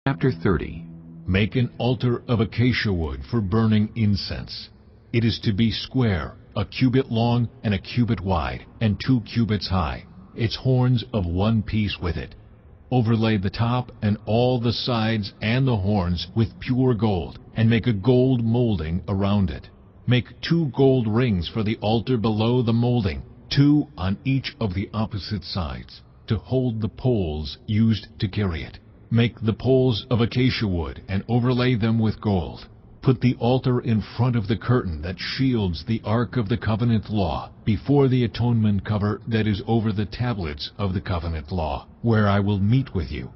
Chapter 30. Make an altar of acacia wood for burning incense. It is to be square, a cubit long and a cubit wide, and 2 cubits high, its horns of one piece with it. Overlay the top and all the sides and the horns with pure gold, and make a gold molding around it. Make 2 gold rings for the altar below the molding, 2 on each of the opposite sides, to hold the poles used to carry it. Make the poles of acacia wood and overlay them with gold. Put the altar in front of the curtain that shields the Ark of the Covenant Law, before the atonement cover that is over the tablets of the Covenant Law, where I will meet with you.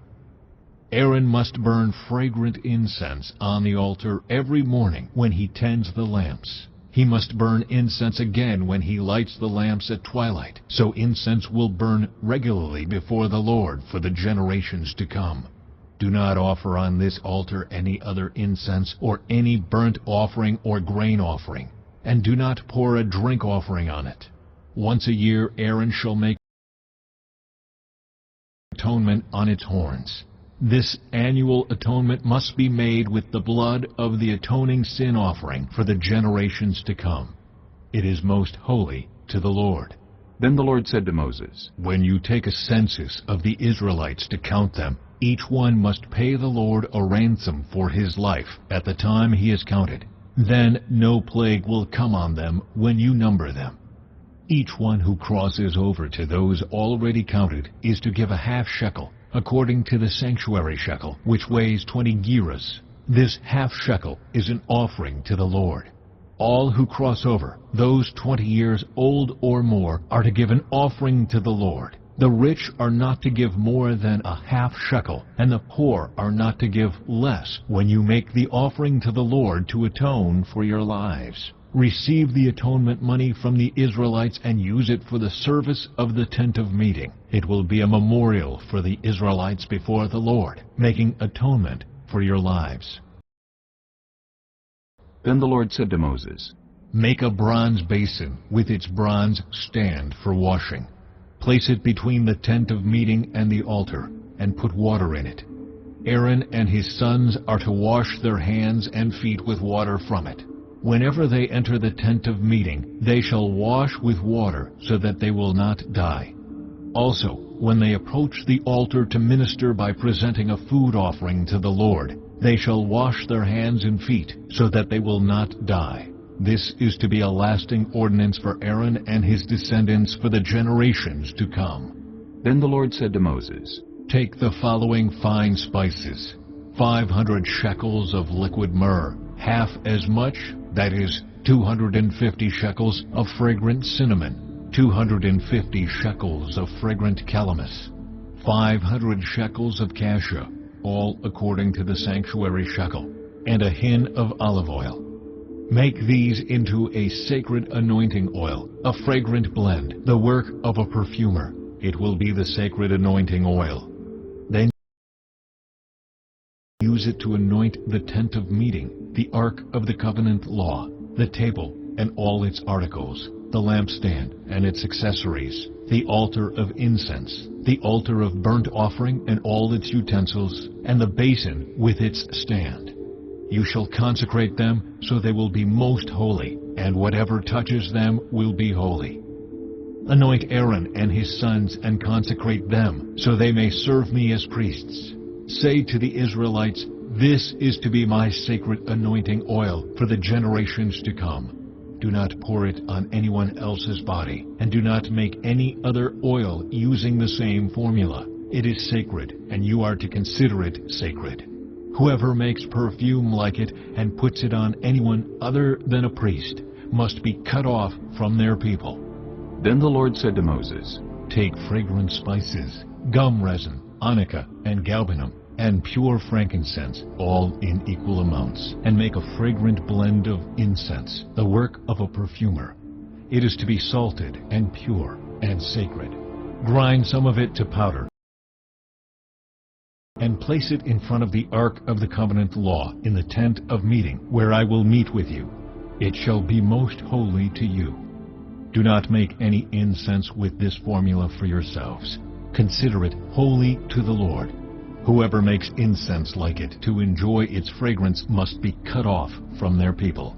Aaron must burn fragrant incense on the altar every morning when he tends the lamps. He must burn incense again when he lights the lamps at twilight, so incense will burn regularly before the Lord for the generations to come. Do not offer on this altar any other incense or any burnt offering or grain offering, and do not pour a drink offering on it. Once a year Aaron shall make atonement on its horns. This annual atonement must be made with the blood of the atoning sin offering for the generations to come. It is most holy to the Lord. Then the Lord said to Moses, When you take a census of the Israelites to count them, each one must pay the Lord a ransom for his life at the time he is counted. Then no plague will come on them when you number them. Each one who crosses over to those already counted is to give a half shekel, according to the sanctuary shekel, which weighs 20 gerahs. This half shekel is an offering to the Lord. All who cross over, those 20 years old or more, are to give an offering to the Lord. The rich are not to give more than a half shekel, and the poor are not to give less when you make the offering to the Lord to atone for your lives. Receive the atonement money from the Israelites and use it for the service of the tent of meeting. It will be a memorial for the Israelites before the Lord, making atonement for your lives. Then the Lord said to Moses, Make a bronze basin with its bronze stand for washing. Place it between the tent of meeting and the altar, and put water in it. Aaron and his sons are to wash their hands and feet with water from it. Whenever they enter the tent of meeting, they shall wash with water, so that they will not die. Also, when they approach the altar to minister by presenting a food offering to the Lord, they shall wash their hands and feet, so that they will not die. This is to be a lasting ordinance for Aaron and his descendants for the generations to come. Then the Lord said to Moses, Take the following fine spices: 500 shekels of liquid myrrh, half as much, that is, 250 shekels of fragrant cinnamon, 250 shekels of fragrant calamus, 500 shekels of cassia, all according to the sanctuary shekel, and a hin of olive oil. Make these into a sacred anointing oil, a fragrant blend, the work of a perfumer. It will be the sacred anointing oil. Then use it to anoint the tent of meeting, the Ark of the Covenant Law, the table and all its articles, the lampstand and its accessories, the altar of incense, the altar of burnt offering and all its utensils, and the basin with its stand. You shall consecrate them so they will be most holy, and whatever touches them will be holy. Anoint Aaron and his sons and consecrate them, so they may serve me as priests. Say to the Israelites, This is to be my sacred anointing oil for the generations to come. Do not pour it on anyone else's body, and do not make any other oil using the same formula. It is sacred, and you are to consider it sacred. Whoever makes perfume like it and puts it on anyone other than a priest must be cut off from their people. Then the Lord said to Moses, Take fragrant spices, gum resin, onycha, and galbanum, and pure frankincense, all in equal amounts, and make a fragrant blend of incense, the work of a perfumer. It is to be salted and pure and sacred. Grind some of it to powder, and place it in front of the Ark of the Covenant Law in the tent of meeting, where I will meet with you. It shall be most holy to you. Do not make any incense with this formula for yourselves. Consider it holy to the Lord. Whoever makes incense like it to enjoy its fragrance must be cut off from their people.